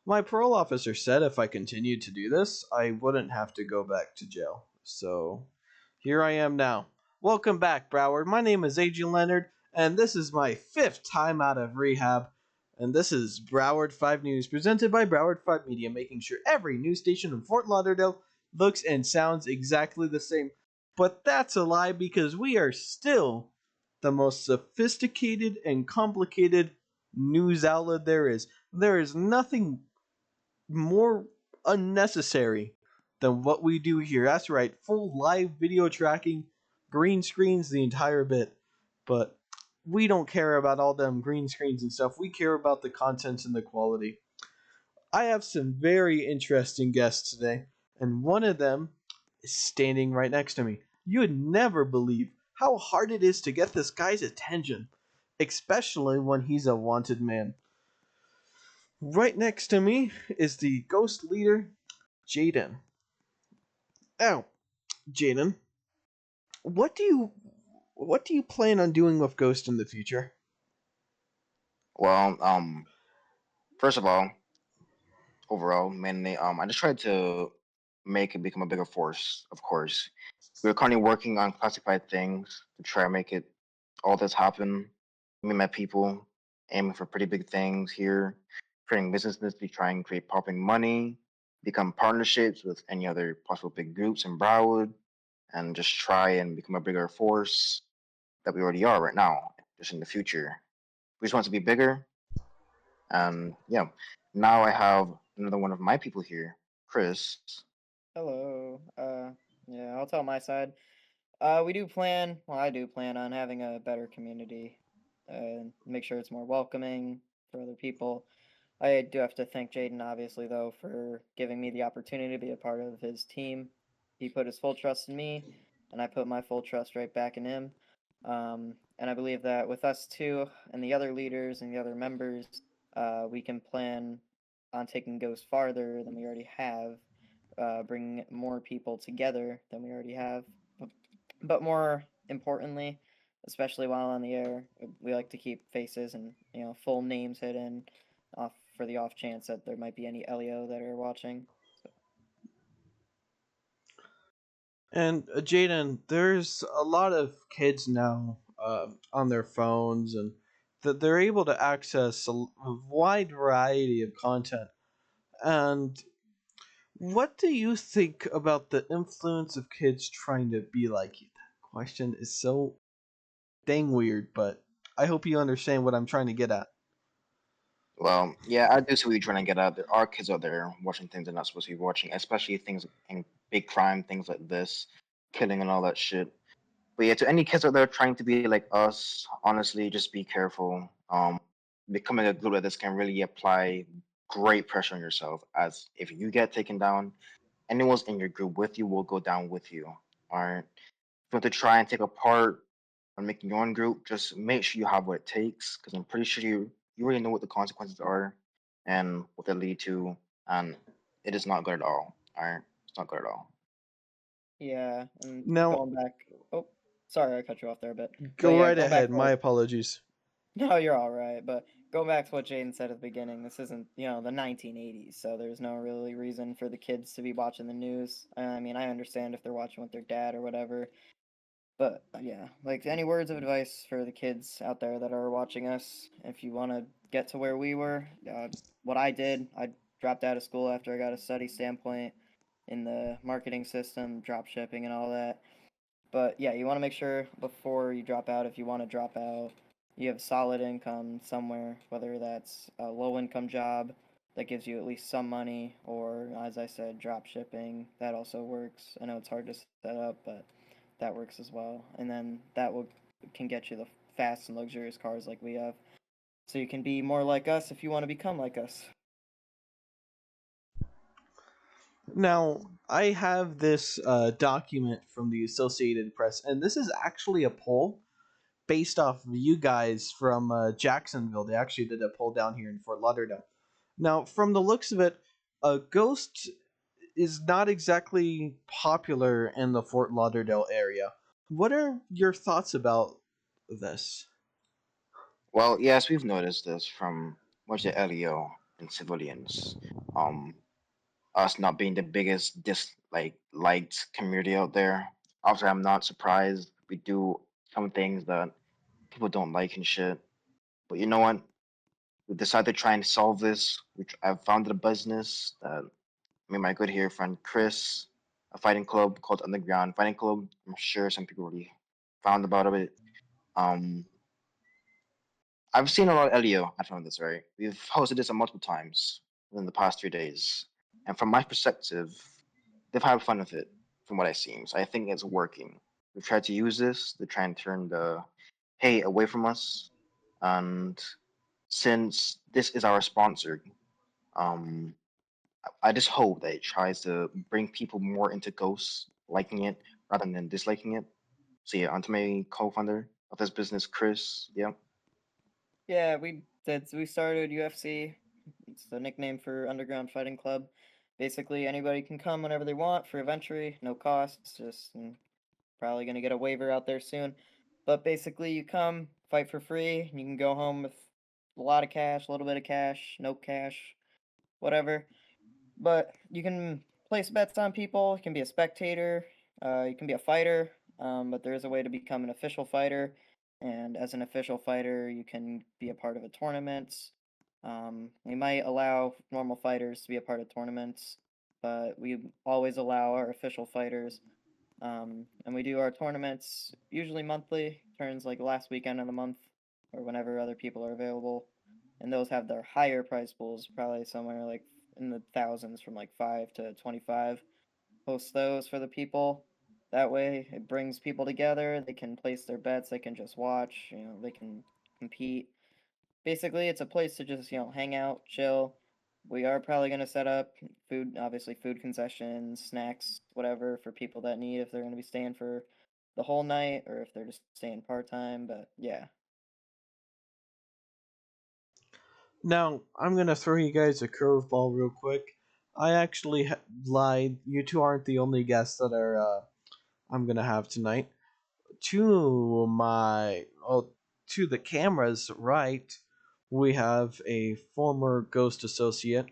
My parole officer said if I continued to do this, I wouldn't have to go back to jail. So here I am now. Welcome back, Broward. My name is Adrian Leonard, and this is my fifth time out of rehab. And this is Broward 5 News, presented by Broward 5 Media, making sure every news station in Fort Lauderdale looks and sounds exactly the same. But that's a lie because we are still the most sophisticated and complicated news outlet there is. There is nothing more unnecessary than what we do here. That's right, full live video tracking, green screens, the entire bit. But we don't care about all them green screens and stuff. We care about the content and the quality. I have some very interesting guests today, and one of them is standing right next to me. You would never believe how hard it is to get this guy's attention, especially when he's a wanted man. Right next to me is the ghost leader, Jaden. Now, Jaden, what do you what do you plan on doing with Ghost in the future? Well, first of all, overall, mainly, I just tried to make it become a bigger force. Of course, we're currently working on classified things to try and make it all this happen. Me and my people aiming for pretty big things here, creating businesses to try and create popping money, become partnerships with any other possible big groups in Broward, and just try and become a bigger force that we already are right now, just in the future. We just want to be bigger. And yeah, now I have another one of my people here, Chris. Hello. Yeah, I'll tell my side. We do plan, well, I do plan on having a better community, make sure it's more welcoming for other people. I do have to thank Jaden, obviously, though, for giving me the opportunity to be a part of his team. He put his full trust in me, and I put my full trust right back in him. And I believe that with us two and the other leaders and the other members, we can plan on taking Ghost farther than we already have, bring more people together than we already have. But more importantly, especially while on the air, we like to keep faces and full names hidden, off for the off chance that there might be any LEO that are watching. So, And Jaden, there's a lot of kids now on their phones, and that they're able to access a wide variety of content. And what do you think about the influence of kids trying to be like you? That question is so dang weird, but I hope you understand what I'm trying to get at. Well, yeah, I do see what you're trying to get at. There are kids out there watching things they're not supposed to be watching, especially things in big crime, things like this, killing and all that shit. But yeah, to any kids out there trying to be like us, honestly, just be careful. Becoming a group like this can really apply great pressure on yourself. As if you get taken down, anyone's in your group with you will go down with you. All right. If you want to try and take a part on making your own group, just make sure you have what it takes, because I'm pretty sure you already know what the consequences are and what they lead to, and it is not good at all. All right, it's not good at all. yeah, and Now, going back. Oh, sorry, I cut you off there a bit. But go yeah, right going back ahead. to My what. apologies. No, you're all right. But going back to what Jaden said at the beginning, this isn't the 1980s, so there's no really reason for the kids to be watching the news. I mean, I understand if they're watching with their dad or whatever. But yeah, like any words of advice for the kids out there that are watching us, if you want to get to where we were, what I did, I dropped out of school after I got a study standpoint in the marketing system, drop shipping, and all that. But yeah, you want to make sure before you drop out, if you want to drop out, you have solid income somewhere, whether that's a low income job that gives you at least some money, or as I said, drop shipping. That also works. I know it's hard to set up, but that works as well. And then that will can get you the fast and luxurious cars like we have. So you can be more like us if you want to become like us. Now, I have this document from the Associated Press, and this is actually a poll based off of you guys from Jacksonville. They actually did a poll down here in Fort Lauderdale. Now, from the looks of it, Ghost is not exactly popular in the Fort Lauderdale area. What are your thoughts about this? Well, yes, we've noticed this from what's the LEO. and civilians. Um, us not being the biggest liked community out there. Obviously, I'm not surprised. We do some things that people don't like and shit. But you know what? We decided to try and solve this. I've founded a business that me and my good here friend Chris, a fighting club called Underground Fighting Club. I'm sure some people already found about it. Um, I've seen a lot of Elio at from this, right? We've hosted this multiple times within the past 3 days. And from my perspective, they've had fun with it, from what I've seen. So I think it's working. We've tried to use this to try and turn the hate away from us. And since this is our sponsor, um, I just hope that it tries to bring people more into Ghosts, liking it rather than disliking it. So yeah, onto my co-founder of this business, Chris. Yeah. Yeah, we started UFC. It's the nickname for Underground Fighting Club. Basically, anybody can come whenever they want, free of entry, no costs. Just probably gonna get a waiver out there soon. But basically, you come, fight for free, and you can go home with a lot of cash, a little bit of cash, no cash, whatever. But you can place bets on people. You can be a spectator. You can be a fighter. But there is a way to become an official fighter. And as an official fighter, you can be a part of a tournament. We might allow normal fighters to be a part of tournaments, but we always allow our official fighters. And we do our tournaments usually monthly, turns like last weekend of the month or whenever other people are available. And those have their higher prize pools, probably somewhere like in the thousands from like 5 to 25. Host those for the people. That way it brings people together. They can place their bets, they can just watch, they can compete. Basically, it's a place to just, hang out, chill. We are probably going to set up food, obviously food concessions, snacks, whatever for people that need if they're going to be staying for the whole night or if they're just staying part-time, but yeah. Now, I'm going to throw you guys a curveball real quick. I actually lied. You two aren't the only guests that I'm going to have tonight. To the camera's right, we have a former Ghost associate,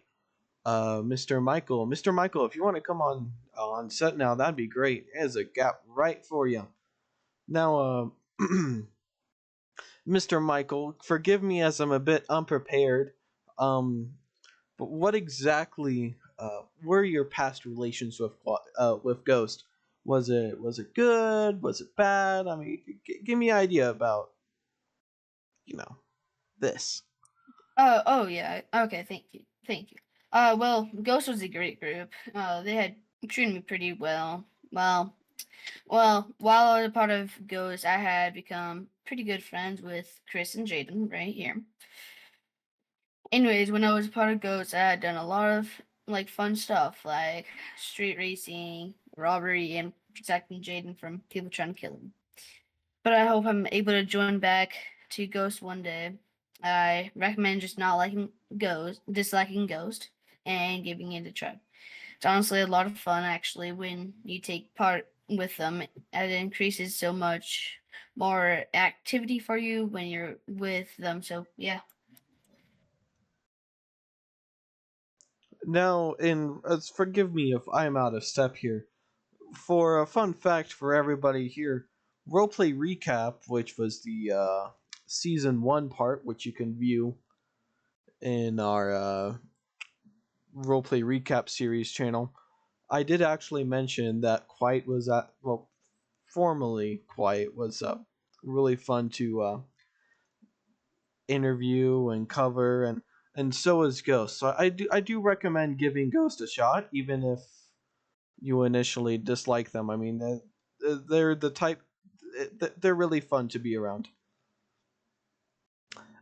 Mr. Michael. Mr. Michael, if you want to come on set now, that'd be great. There's a gap right for you. Now, Mr. Michael, forgive me as I'm a bit unprepared. Um, but what exactly were your past relations with Ghost? Was it good? Was it bad? I mean, give me an idea about you know this. Oh yeah. Okay, thank you. Well, Ghost was a great group. They had treated me pretty well. While I was a part of Ghost, I had become pretty good friends with Chris and Jaden right here. Anyways, when I was a part of Ghost, I had done a lot of like fun stuff, like street racing, robbery, and protecting Jaden from people trying to kill him. But I hope I'm able to join back to Ghost one day. I recommend just not liking disliking Ghost, and giving it a try. It's honestly a lot of fun actually when you take part with them. It increases so much more activity for you when you're with them. So yeah. Now, forgive me if I'm out of step here. For a fun fact for everybody here, roleplay recap, which was the season one part, which you can view in our roleplay recap series channel. I did actually mention that Quiet was at formerly Quiet was really fun to interview and cover, and so is Ghost. So I do recommend giving Ghost a shot, even if you initially dislike them. I mean, they're the type they're really fun to be around.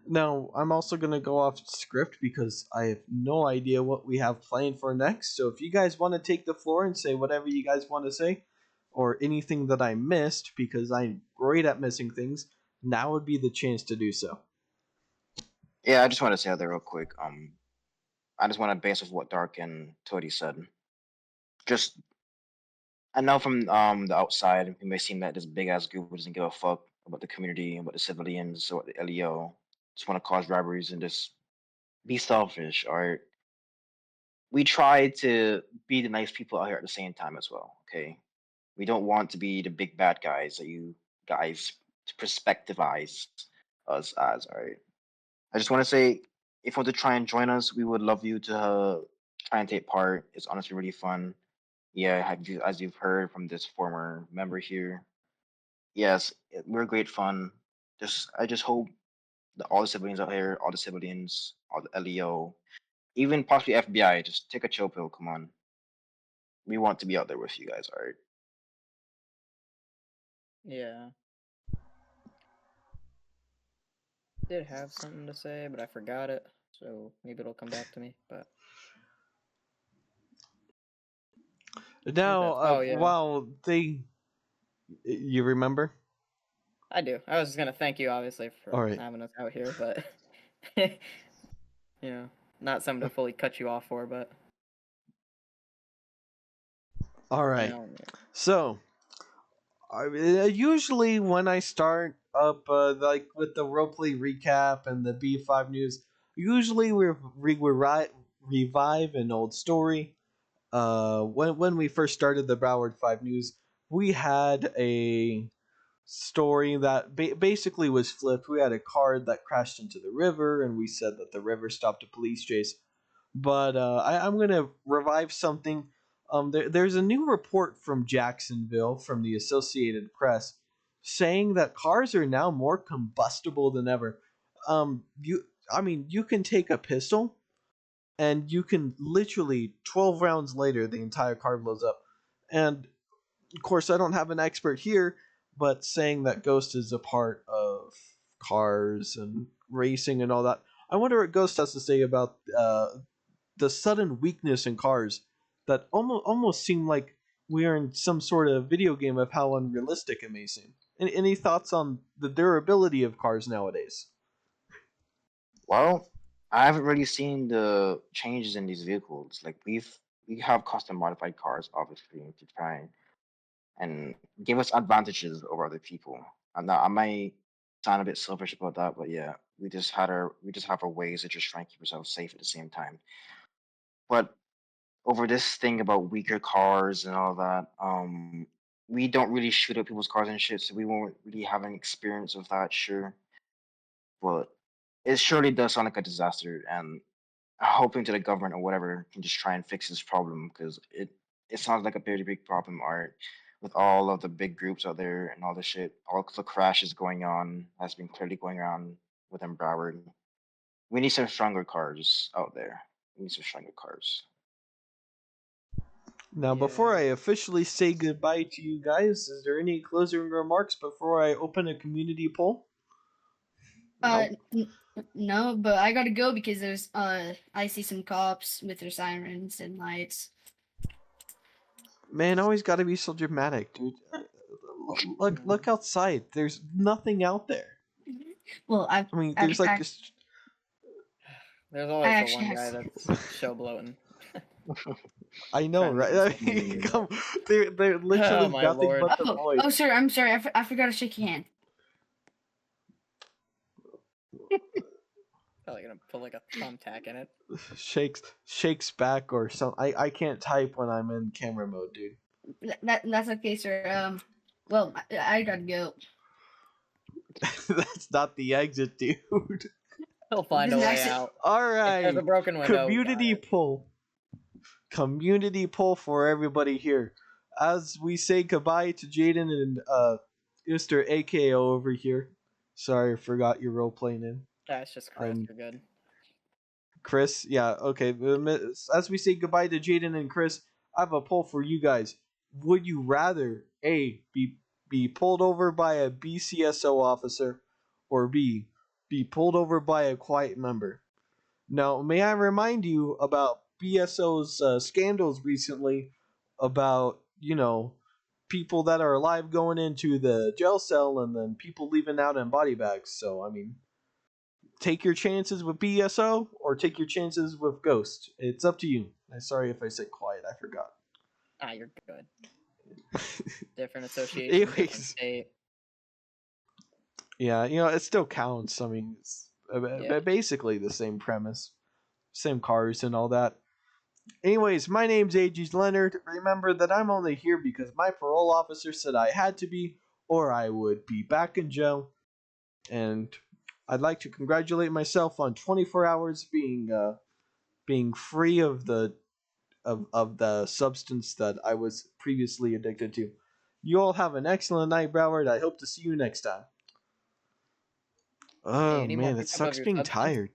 Now, I'm also going to go off script because I have no idea what we have planned for next. So if you guys want to take the floor and say whatever you guys want to say, or anything that I missed, because I'm great at missing things, now would be the chance to do so. Yeah, I just want to say that real quick. I just want to base off what Dark and Tody said. Just I know from the outside, it may seem that this big ass group doesn't give a fuck about the community, about the civilians, or the LEO. Just want to cause robberies and just be selfish, or we try to be the nice people out here at the same time as well. Okay, we don't want to be the big bad guys that you guys perspectivize us as. All right. I just want to say, if you want to try and join us, we would love you to try and take part. It's honestly really fun. Yeah, as you've heard from this former member here, yes, we're great fun. I just hope that all the civilians out here, all the civilians, all the LEO, even possibly FBI, just take a chill pill. Come on, we want to be out there with you guys. All right. Yeah. Did have something to say, but I forgot it. So maybe it'll come back to me. But I think Now, that's. Oh yeah, while you remember? I do. I was just gonna thank you, obviously, All for right. having us out here, but you know, not something to fully cut you off for, but All you right. know, So, usually when I start up like with the roleplay recap and the B5 news, usually revive an old story. When we first started the Broward 5 news, we had a story that basically was flipped. We had a car that crashed into the river, and we said that the river stopped a police chase. But I'm going to revive something. There's a new report from Jacksonville from the Associated Press saying that cars are now more combustible than ever. You can take a pistol and you can literally 12 rounds later the entire car blows up. And of course, I don't have an expert here, but saying that Ghost is a part of cars and racing and all that. I wonder what Ghost has to say about the sudden weakness in cars that almost seem like we are in some sort of video game of how unrealistic it may seem. Any thoughts on the durability of cars nowadays? Well, I haven't really seen the changes in these vehicles. Like we have custom modified cars, obviously, to try and give us advantages over other people. I might sound a bit selfish about that, but yeah, we just have our ways to just try and keep ourselves safe at the same time. But over this thing about weaker cars and all that, we don't really shoot at people's cars and shit, so we won't really have any experience with that, sure. But it surely does sound like a disaster, and hoping to the government or whatever can just try and fix this problem because it sounds like a pretty big problem, art, with all of the big groups out there and all the shit, all the crashes going on has been clearly going on within Broward. We need some stronger cars out there. We need some stronger cars. Now, before I yeah. officially say goodbye to you guys, is there any closing remarks before I open a community poll? Nope. No, but I gotta go because there's I see some cops with their sirens and lights. Man, always got to be so dramatic, dude. Look outside. There's nothing out there. Well, I mean, there's like this. There's I always the actually one have guy that's show bloating. I know, Trying to make right? I himself look mean, cool. they're literally Oh my nothing lord. but the void. Oh, sir, I'm sorry. I forgot to shake your hand. Probably gonna put like a thumbtack in it. Shakes back or something. I can't type when I'm in camera mode, dude. That's okay, sir. Well, I gotta go. That's not the exit, dude. He'll find a This way exit- out. All If there's right, a broken window. got community it. poll. Community poll for everybody here. As we say goodbye to Jaden and Mr. AKO over here. Sorry, I forgot your role playing name. That's just Chris. Um, You're good. Chris, yeah, okay. As we say goodbye to Jaden and Chris, I have a poll for you guys. Would you rather A, be pulled over by a BCSO officer, or B, be pulled over by a quiet member? Now, may I remind you about BSO's scandals recently about, people that are alive going into the jail cell and then people leaving out in body bags. So, I mean, take your chances with BSO or take your chances with Ghost. It's up to you. I'm sorry if I said quiet. I forgot. You're good. Different association, different Anyways, state. yeah, it still counts. I mean, it's Yeah. basically the same premise. same cars and all that. Anyways, my name's AG Leonard. Remember that I'm only here because my parole officer said I had to be, or I would be back in jail. And I'd like to congratulate myself on 24 hours being free of the substance that I was previously addicted to. You all have an excellent night, Broward. I hope to see you next time. Hey, Oh any more man, it pickup of sucks your being substance? tired.